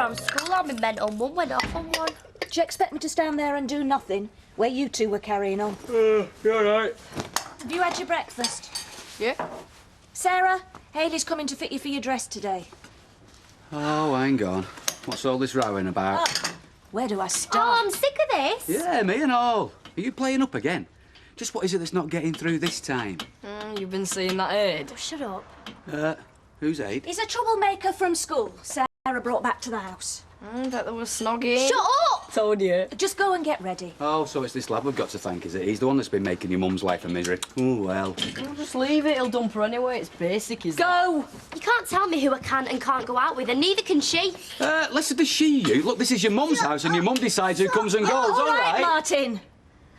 around school while my mental mum went off on one. Do you expect me to stand there and do nothing, where you two were carrying on? You're all right. Have you had your breakfast? Yeah. Sarah, Hayley's coming to fit you for your dress today. Oh, hang on. What's all this rowing about? Where do I Oh, start? I'm sick of this. Yeah, me and all. Are you playing up again? Just what is it that's not getting through this time? You've been seeing that Aid. Shut up. Who's Aid? He's a troublemaker from school. Sarah brought back to the house. That there was snogging. Shut up! Told you. Just go and get ready. Oh, so it's this lad we've got to thank, is it? He's the one that's been making your mum's life a misery. Oh, well. Just leave it, he'll dump her anyway. It's basic, isn't it? Go! You can't tell me who I can and can't go out with, and neither can she. Listen to you. Look, this is your mum's house and your mum decides who comes and goes, All right, right? Martin.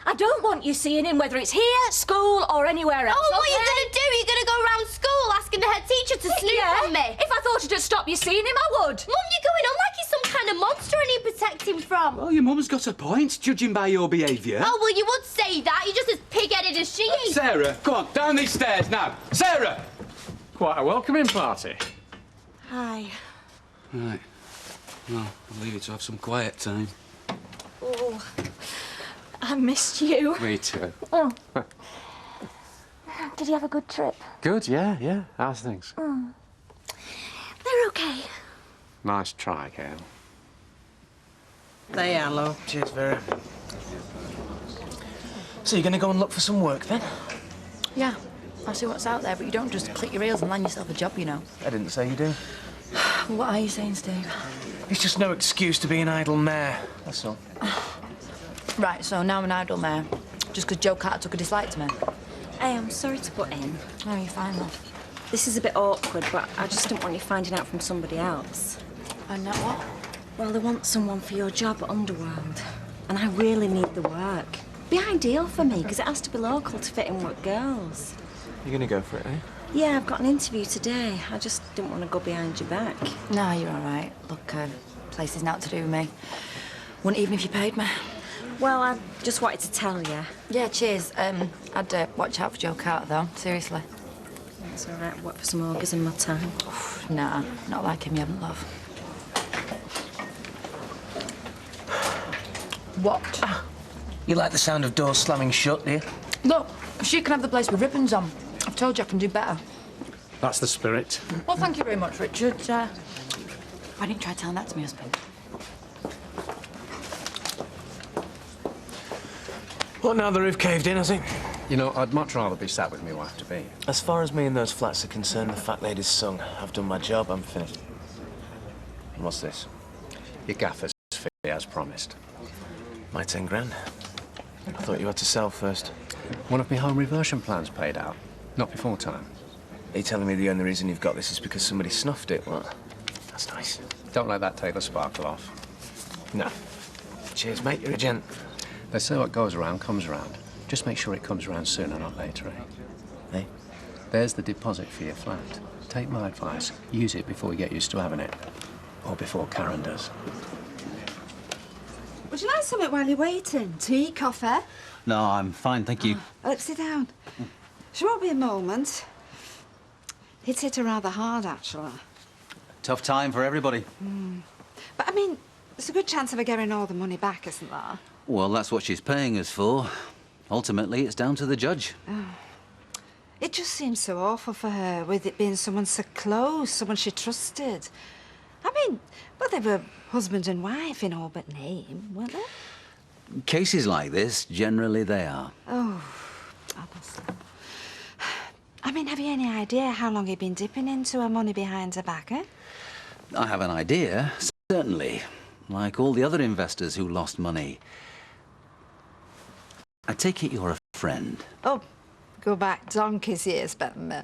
I don't want you seeing him, whether it's here, school, or anywhere else. Oh, what are you okay? going to do? Are you going to go around school asking the head teacher to snoop Yeah, on me? if I thought it'd stop you seeing him, I would. Mum, you're going on like he's some kind of monster I need to protect him from. Well, your mum's got a point, judging by your behaviour. Oh, well, you would say that. You're just as pig-headed as she is. Sarah, come on, down these stairs now. Sarah! Quite a welcoming party. Hi. Right. Well, I'll leave you to have some quiet time. Oh, I missed you. Me too. Oh. Did you have a good trip? Good, yeah. How's things? They're okay. Nice try, Gail. There you are, love. Cheers, Vera. So you're going to go and look for some work, then? Yeah, I see what's out there, but you don't just click your heels and land yourself a job, you know. I didn't say you do. What are you saying, Steve? It's just no excuse to be an idle mare, that's all. Right, so now I'm an idle mare, just because Joe Carter took a dislike to me. Hey, I'm sorry to butt in. Oh, you're fine, love. This is a bit awkward, but I just don't want you finding out from somebody else. And that what? Well, they want someone for your job at Underworld, and I really need the work. Be ideal for me, because it has to be local to fit in with girls. You're going to go for it, eh? Yeah, I've got an interview today. I just didn't want to go behind your back. No, you're all right. Look, place is not to do with me. Wouldn't even if you paid me. Well, I just wanted to tell you. Yeah, cheers. I'd watch out for Joe Carter, though. Seriously. It's all right. Work for some augers in my time. Nah, not like him, you haven't, love. What? You like the sound of doors slamming shut, do you? Look, she can have the place with ribbons on. I've told you I can do better. That's the spirit. Well, thank you very much, Richard. Why didn't you try telling that to me, husband? What, now the roof caved in, has it? You know, I'd much rather be sat with my wife to be. As far as me and those flats are concerned, the fat lady's sung. I've done my job, I'm finished. And what's this? Your gaffer's fee, as promised. My 10 grand. I thought you had to sell first. One of my home reversion plans paid out. Not before time. Are you telling me the only reason you've got this is because somebody snuffed it? What? That's nice. Don't let that take the sparkle off. No. Cheers, mate. You're a gent. They say what goes around comes around. Just make sure it comes around sooner, not later, eh? Hey? There's the deposit for your flat. Take my advice. Use it before you get used to having it. Or before Karen does. Would you like something while you're waiting? Tea, coffee? No, I'm fine, thank you. Oh, sit down. She won't be a moment. It's hit her rather hard, actually. Tough time for everybody. But, I mean, there's a good chance of her getting all the money back, isn't there? Well, that's what she's paying us for. Ultimately, it's down to the judge. It just seems so awful for her, with it being someone so close, someone she trusted. I mean, well, they were husband and wife in all but name, weren't they? Cases like this, generally they are. Oh, honestly. I mean, have you any idea how long you've been dipping into her money behind her back, eh? I have an idea, certainly. Like all the other investors who lost money. I take it you're a friend. Oh, go back donkey's years, better than me.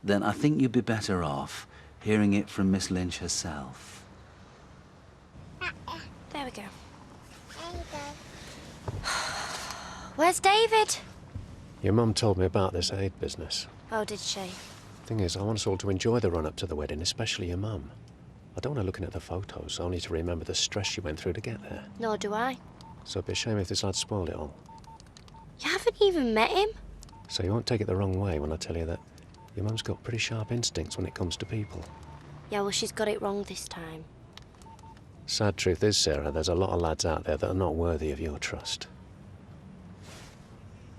Then I think you'd be better off hearing it from Miss Lynch herself. There we go. Where's David? Your mum told me about this aid business. Oh, did she? Thing is, I want us all to enjoy the run-up to the wedding, especially your mum. I don't want her looking at the photos, only to remember the stress she went through to get there. Nor do I. So it'd be a shame if this lad spoiled it all. You haven't even met him? So you won't take it the wrong way when I tell you that your mum's got pretty sharp instincts when it comes to people. Yeah, well, she's got it wrong this time. Sad truth is, Sarah, there's a lot of lads out there that are not worthy of your trust.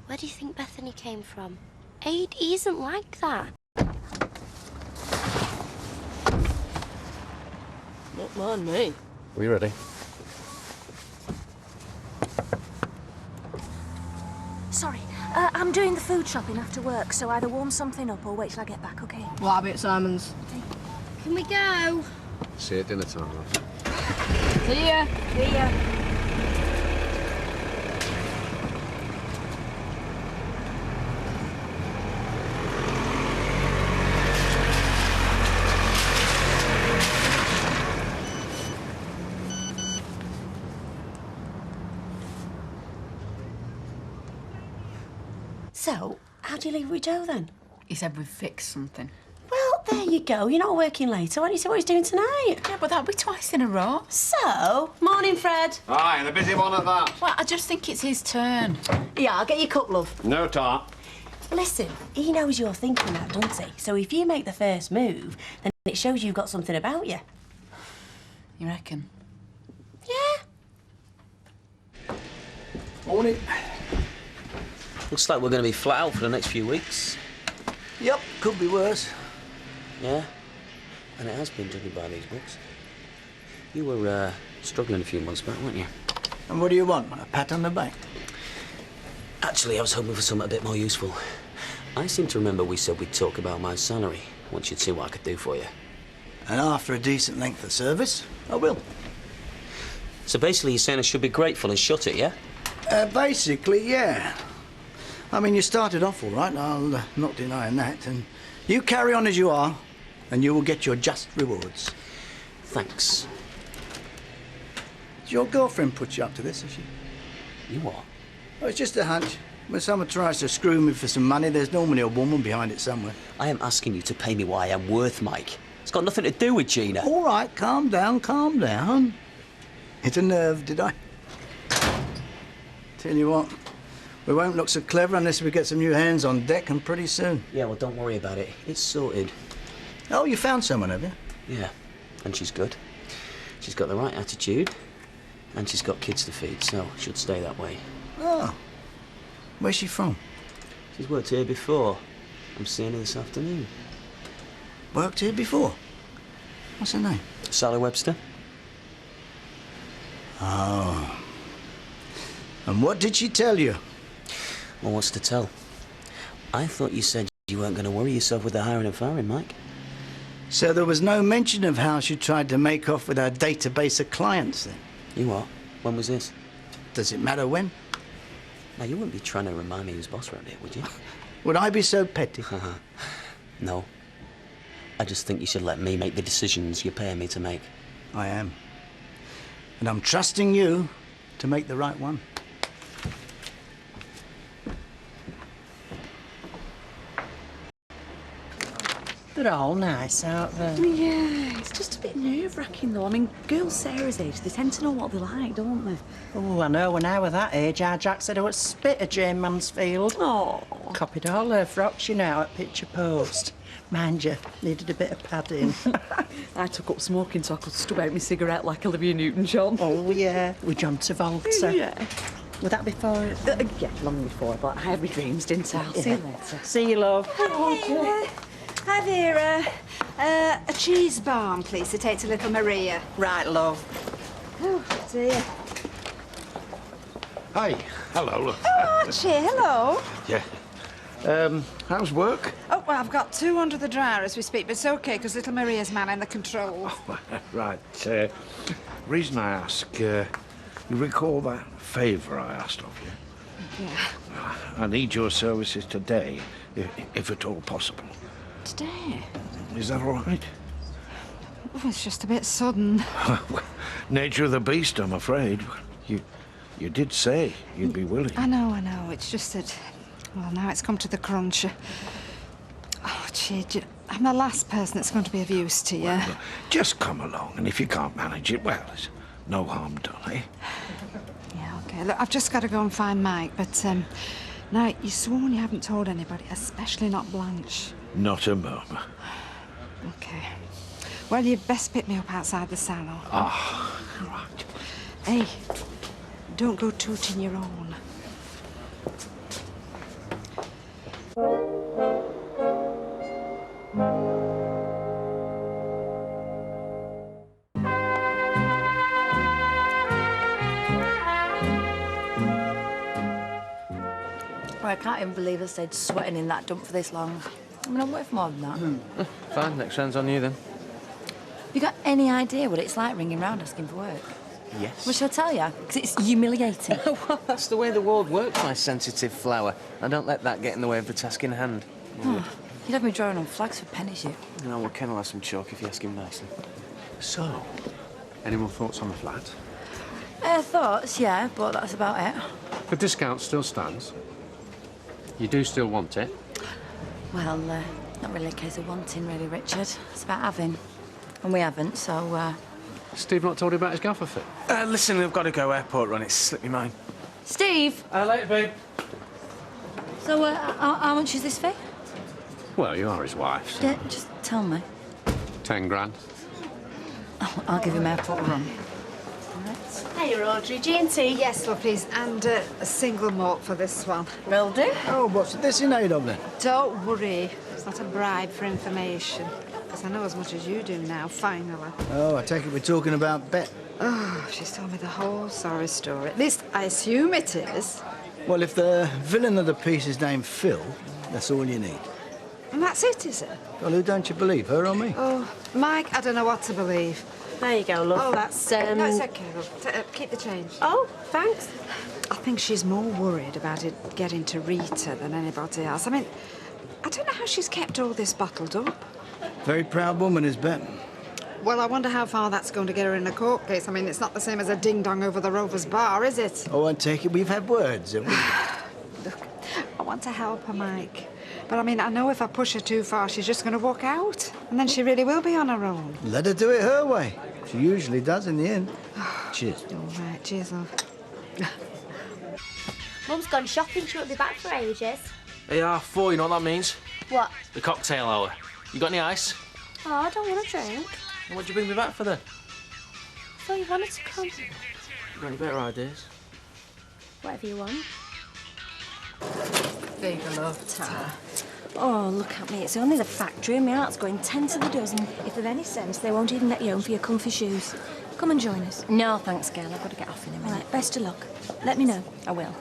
Where do you think Bethany came from? He isn't like that. Not mind me. Are you ready? Sorry, I'm doing the food shopping after work, so either warm something up or wait till I get back, OK? Well, I'll be at Simon's. Can we go? See you at dinner time, love. See ya. See ya. So, how do you leave it with Joe then? He said we've fixed something. Well, there you go. You're not working later. Why don't you see what he's doing tonight? Yeah, but that'll be twice in a row. So, morning, Fred. Aye, and a busy one at that. Well, I just think it's his turn. Yeah, I'll get you cup, love. No tart. Listen, he knows you're thinking that, doesn't he? So if you make the first move, then it shows you've got something about you. You reckon? Yeah. Morning. Looks like we're going to be flat out for the next few weeks. Yep, could be worse. Yeah, and it has been, judging by these books. You were struggling a few months back, weren't you? And what do you want? A pat on the back? Actually, I was hoping for something a bit more useful. I seem to remember we said we'd talk about my salary once you'd see what I could do for you. And after a decent length of service, I will. So basically, you're saying I should be grateful and shut it, yeah? Basically, yeah. I mean, you started off all right, I'll not denying that, and you carry on as you are, and you will get your just rewards. Thanks. Did your girlfriend put you up to this, has she? You what? Oh, it's just a hunch. When someone tries to screw me for some money, there's normally a woman behind it somewhere. I am asking you to pay me what I am worth, Mike. It's got nothing to do with Gina. All right, calm down, calm down. Hit a nerve, did I? Tell you what, we won't look so clever unless we get some new hands on deck, and pretty soon. Yeah, well, don't worry about it. It's sorted. Oh, you found someone, have you? Yeah, and she's good. She's got the right attitude, and she's got kids to feed, so should stay that way. Oh. Where's she from? She's worked here before. I'm seeing her this afternoon. Worked here before? What's her name? Sally Webster. Oh. And what did she tell you? Well, what's to tell? I thought you said you weren't going to worry yourself with the hiring and firing, Mike. So there was no mention of how she tried to make off with our database of clients, then? You what? When was this? Does it matter when? Now, you wouldn't be trying to remind me who's boss around here, would you? Would I be so petty? No. I just think you should let me make the decisions you're paying me to make. I am. And I'm trusting you to make the right one. They're all nice, aren't they? Yeah, it's just a bit nerve-wracking, though. I mean, girls Sarah's age, they tend to know what they like, don't they? Oh, I know. When I was that age, our Jack said I would spit at Jane Mansfield. Oh. Copied all her frocks, you know, at Picture Post. Mind you, needed a bit of padding. I took up smoking so I could stub out my cigarette like Olivia Newton-John. Oh, yeah, with John Travolta. Yeah. Was that before? Yeah, long before, but I had my dreams, didn't I? I'll see you later. See you, love. Hi, Vera. A cheese barn, please, to take to little Maria. Right, love. Oh, dear. Hi. Hello. Oh, Archie, hello. Yeah. How's work? Oh, well, I've got two under the dryer as we speak, but it's OK, because little Maria's man in the control. Right. Reason I ask, you recall that favour I asked of you? Yeah. I need your services today, if at all possible. Today? Is that all right? Oh, it's just a bit sudden. Nature of the beast, I'm afraid. You did say you'd be willing. I know. It's just that, well, now it's come to the crunch. Oh, gee, I'm the last person that's going to be of use to you. Well, just come along, and if you can't manage it, well, there's no harm done, eh? Yeah, OK. Look, I've just got to go and find Mike, but, now, you sworn you haven't told anybody, especially not Blanche. Not a murmur. OK. Well, you'd best pick me up outside the salon. Ah, Hey, don't go tooting your own. Well, I can't even believe I stayed sweating in that dump for this long. I mean, I'm worth more than that. Fine, next round's on you then. You got any idea what it's like ringing round asking for work? Yes. Well, shall I tell you? Because it's humiliating. Well, that's the way the world works, my sensitive flower. I don't let that get in the way of the task in hand. Oh, you'd have me drawing on flags for pennies, you. No, well, Ken will have some chalk if you ask him nicely. So, any more thoughts on the flat? Thoughts, yeah, but that's about it. The discount still stands. You do still want it? Well, not really a case of wanting, really, Richard. It's about having. And we haven't, so, Steve not told you about his gaffer fit? Listen, I've got to go airport run. It's slipped me mind. Steve! Later, babe. So, how much is this fee? Well, you are his wife, so... Yeah, just tell me. 10 grand. Oh, I'll give him airport run. Hey, Audrey, G&T. Yes, love, please. And a single malt for this one. Will do. Oh, what's this in aid of then? Don't worry. It's not a bribe for information. Because I know as much as you do now, finally. Oh, I take it we're talking about Bet. Oh, she's told me the whole sorry story. At least I assume it is. Well, if the villain of the piece is named Phil, that's all you need. And that's it, is it? Well, who don't you believe, her or me? Oh, Mike, I don't know what to believe. There you go, love. Oh, that's... No, it's okay, love. Keep the change. Oh, thanks. I think she's more worried about it getting to Rita than anybody else. I mean, I don't know how she's kept all this bottled up. Very proud woman is Bet. Well, I wonder how far that's going to get her in a court case. I mean, it's not the same as a ding-dong over the Rovers bar, is it? Oh, I take it we've had words, have we? Look, I want to help her, Mike. But, I mean, I know if I push her too far, she's just going to walk out. And then she really will be on her own. Let her do it her way. She usually does in the end. Cheers. All right, cheers, love. Mum's gone shopping. She won't be back for ages. Hey, 4, you know what that means? What? The cocktail hour. You got any ice? Oh, I don't want a drink. What'd you bring me back for then? I thought you wanted to come. You got any better ideas? Whatever you want. There you go, love. Ta. Oh, look at me. It's only the factory and my heart's going 10 to the dozen. If they've any sense, they won't even let you home for your comfy shoes. Come and join us. No, thanks, girl. I've got to get off in a minute. All right, best of luck. Let me know. I will.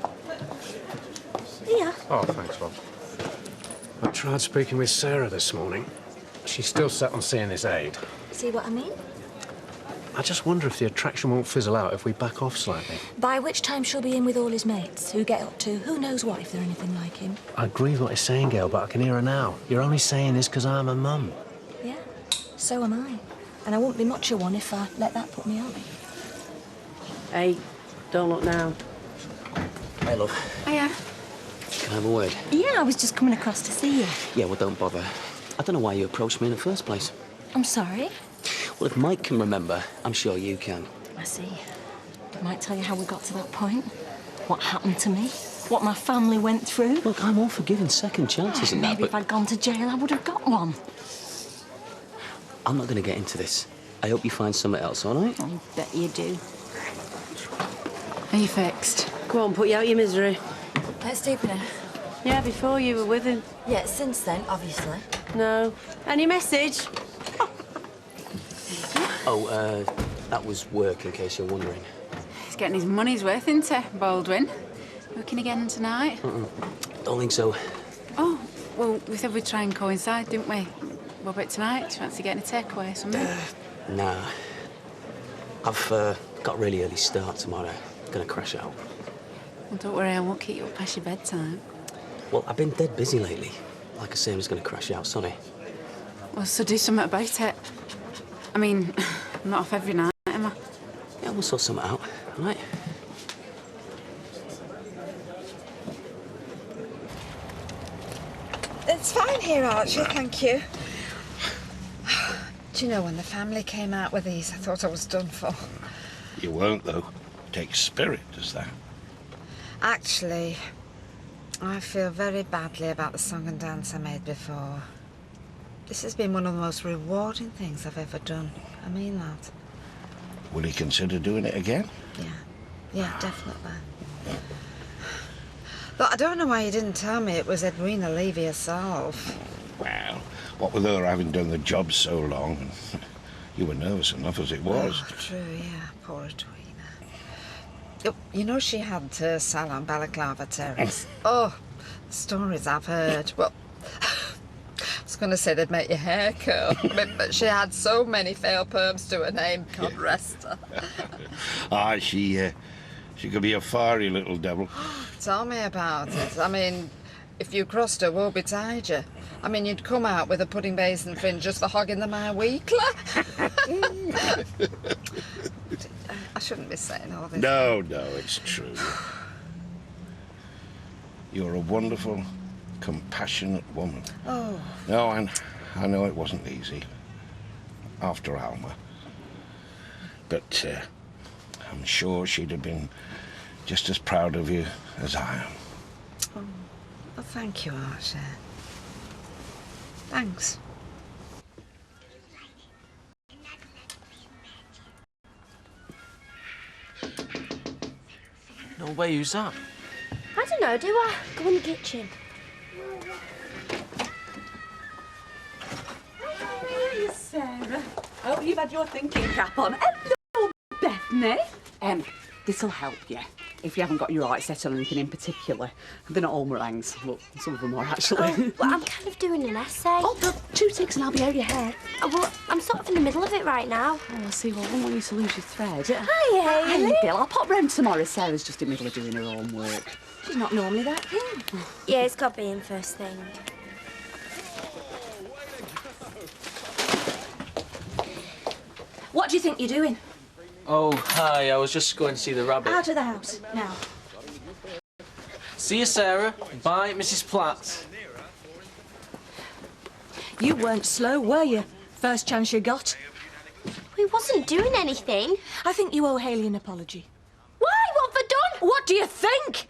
Yeah. Oh, thanks, Bob. I tried speaking with Sarah this morning. She's still set on seeing this aid. See what I mean? I just wonder if the attraction won't fizzle out if we back off slightly. By which time she'll be in with all his mates, who get up to who knows what if they're anything like him. I agree with what he's saying, Gail, but I can hear her now. You're only saying this because I'm a mum. Yeah, so am I. And I wouldn't be much of one if I let that put me on. Hey, don't look now. Hey, love. Hiya. Can I have a word? Yeah, I was just coming across to see you. Yeah, well, don't bother. I don't know why you approached me in the first place. I'm sorry. Well, if Mike can remember, I'm sure you can. I see. I might tell you how we got to that point. What happened to me. What my family went through. Look, I'm all for giving second chances and that, Maybe if I'd gone to jail, I would have got one. I'm not going to get into this. I hope you find something else, all right? I bet you do. Are you fixed? Go on, put you out your misery. Let's Steve in. Yeah, before you were with him. Yeah, since then, obviously. No. Any message? Oh, that was work, in case you're wondering. He's getting his money's worth, isn't he, Baldwin? Working again tonight? Don't think so. Oh, well, we said we'd try and coincide, didn't we? What about tonight? Do you fancy getting a takeaway or something? Nah. I've got a really early start tomorrow. Gonna crash out. Well, don't worry, I won't keep you up past your bedtime. Well, I've been dead busy lately. Like I say, I'm just gonna crash out, sorry. Well, so do something about it. I mean, I'm not off every night, am I? Yeah, we'll sort something out, all right? It's fine here, Archie, thank you. Do you know, when the family came out with these, I thought I was done for. You won't, though. Takes spirit, does that? Actually, I feel very badly about the song and dance I made before. This has been one of the most rewarding things I've ever done. I mean that. Will he consider doing it again? Yeah, definitely. But I don't know why you didn't tell me it was Edwina Levy herself. Well, what with her having done the job so long, you were nervous enough as it was. Oh, true, yeah, poor Edwina. You know she had her salon Balaclava Terrace. Oh, the stories I've heard. Well, I was going to say they'd make your hair curl, but she had so many failed perms to her name, God rest her. Ah, she could be a fiery little devil. Tell me about it. I mean, if you crossed her, woe betide you. I mean, you'd come out with a pudding basin fringe just for hogging the My Weekly. I shouldn't be saying all this. No, it's true. You're a wonderful, compassionate woman. Oh. No, I know it wasn't easy after Alma. But I'm sure she'd have been just as proud of you as I am. Oh, well, thank you, Archie. Thanks. No way, who's that? I don't know, do I? Go in the kitchen. Hey, Sarah. Oh, you've had your thinking cap on. Hello, Bethany. This'll help you if you haven't got your right set on anything in particular. They're not all meringues. Well, some of them are, actually. Oh, well, I'm kind of doing an essay. Oh, well, 2 ticks and I'll be out your hair. Oh, well, I'm sort of in the middle of it right now. Oh, I see. Well, I don't want you to lose your thread. Hi, Hayley. Hey, Bill, I'll pop round tomorrow. Sarah's just in the middle of doing her own work. She's not normally that keen. Yeah, it's got to be in first thing. What do you think you're doing? Oh, hi, I was just going to see the rabbit. Out of the house, now. See you, Sarah. Bye, Mrs. Platt. You weren't slow, were you? First chance you got. We wasn't doing anything. I think you owe Hayley an apology. Why? What have I done? What do you think?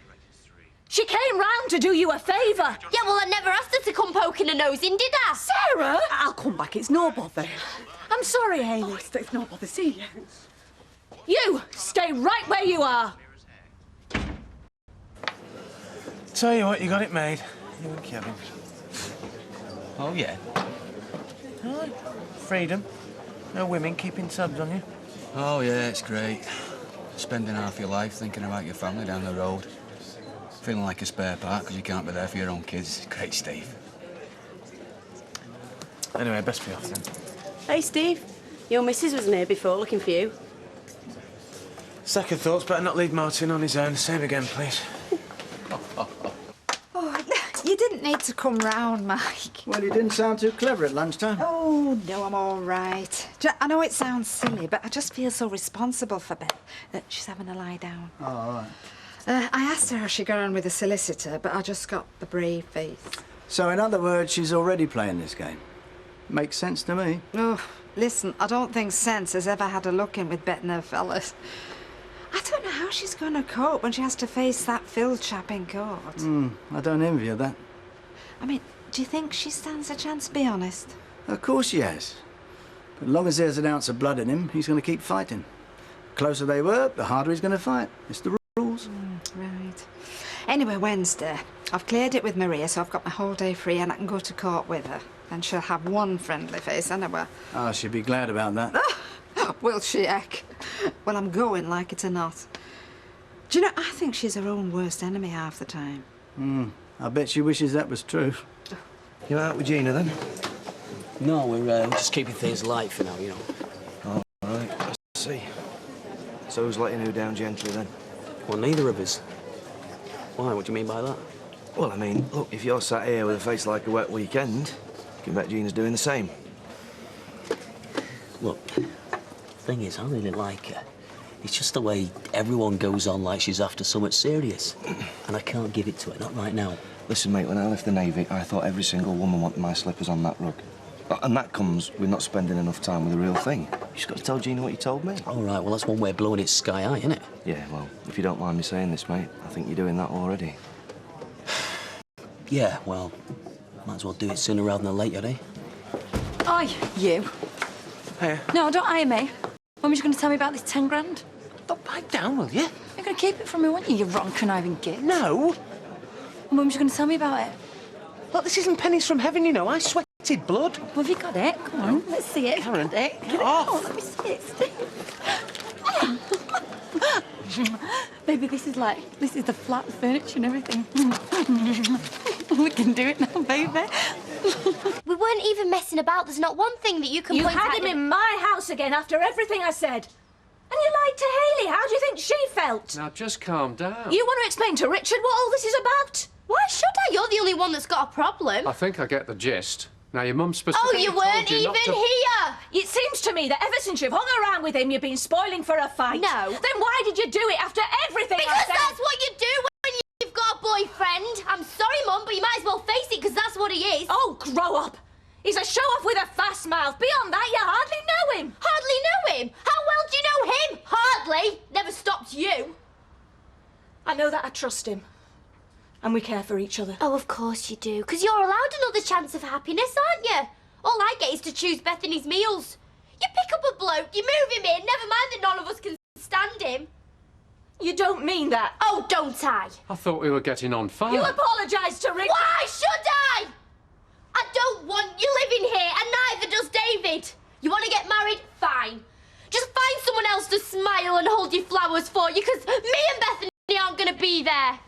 She came round to do you a favour. Yeah, well, I never asked her to come poking her nose in, did I? Sarah! I'll come back. It's no bother. I'm sorry, Hayley. It's no bother. See you. You stay right where you are. Tell you what, you got it made. You and Kevin. Oh, yeah? Aye. Freedom. No women keeping tabs on you. Oh, yeah, it's great. Spending half your life thinking about your family down the road. Feeling like a spare part because you can't be there for your own kids. Great, Steve. Anyway, best be off then. Hey, Steve. Your missus was here before looking for you. Second thoughts, better not leave Martin on his own. Same again, please. Oh, you didn't need to come round, Mike. Well, you didn't sound too clever at lunchtime. Oh, no, I'm all right. I know it sounds silly, but I just feel so responsible for Beth that she's having a lie down. Oh, all right. I asked her how she got on with the solicitor, but I just got the brave face. So, in other words, she's already playing this game. Makes sense to me. Oh, listen, I don't think sense has ever had a look in with Beth and her fellas. I don't know how she's going to cope when she has to face that Phil chap in court. I don't envy her that. I mean, do you think she stands a chance, to be honest? Of course she has. But as long as there's an ounce of blood in him, he's going to keep fighting. The closer they work, the harder he's going to fight. It's the rules. Right. Anyway, Wednesday. I've cleared it with Maria, so I've got my whole day free and I can go to court with her. And she'll have one friendly face, anyway. Oh, she'll be glad about that. Will she, heck? Well, I'm going like it or not. Do you know, I think she's her own worst enemy half the time. I bet she wishes that was true. You out with Gina, then? No, we're just keeping things light for now, you know. Oh, all right. I see. So who's letting who down gently, then? Well, neither of us. Why? What do you mean by that? Well, I mean, look, if you're sat here with a face like a wet weekend, you can bet Gina's doing the same. Look, thing is, I really like her. It's just the way everyone goes on like she's after something serious. And I can't give it to her, not right now. Listen, mate, when I left the Navy, I thought every single woman wanted my slippers on that rug. And that comes with not spending enough time with the real thing. You just got to tell Gina what you told me. All right, well, that's one way of blowing it sky high, isn't it? Yeah, well, if you don't mind me saying this, mate, I think you're doing that already. Yeah, well, might as well do it sooner rather than later, eh? Oi, you. Hey. No, don't eye me. When was you going to tell me about this 10 grand? Don't pipe down, will you? You're going to keep it from me, weren't you, you rotten conniving git? No. And when was you going to tell me about it? Look, this isn't pennies from heaven, you know. I sweated blood. Well, have you got it? Come on, let's see it. Karen, Get it off. out, let me see it, Steve. Baby, this is the flat furniture and everything. We can do it now, baby. We weren't even messing about. There's not one thing that you can You point had at him in my house again after everything I said. And you lied to Hayley. How do you think she felt? Now, just calm down. You want to explain to Richard what all this is about? Why should I? You're the only one that's got a problem. I think I get the gist. Now, your mum specifically Oh, you weren't told you even not to... here! It seems to me that ever since you've hung around with him, you've been spoiling for a fight. No. Then why did you do it after everything I Because said? that's what you do when you've got a boyfriend. I'm sorry, Mum, but you might as well face it, because that's what he is. Oh, grow up. He's a show-off with a fast mouth. Beyond that, you hardly know him. Hardly know him? How well do you know him? Hardly. Never stopped you. I know that I trust him. And we care for each other. Oh, of course you do, because you're allowed another chance of happiness, aren't you? All I get is to choose Bethany's meals. You pick up a bloke, you move him in, never mind that none of us can stand him. You don't mean that. Oh, don't I? I thought we were getting on fine. You apologise to Richard. Why should I? I don't want you living here, and neither does David. You want to get married? Fine. Just find someone else to smile and hold your flowers for you, because me and Bethany aren't going to be there.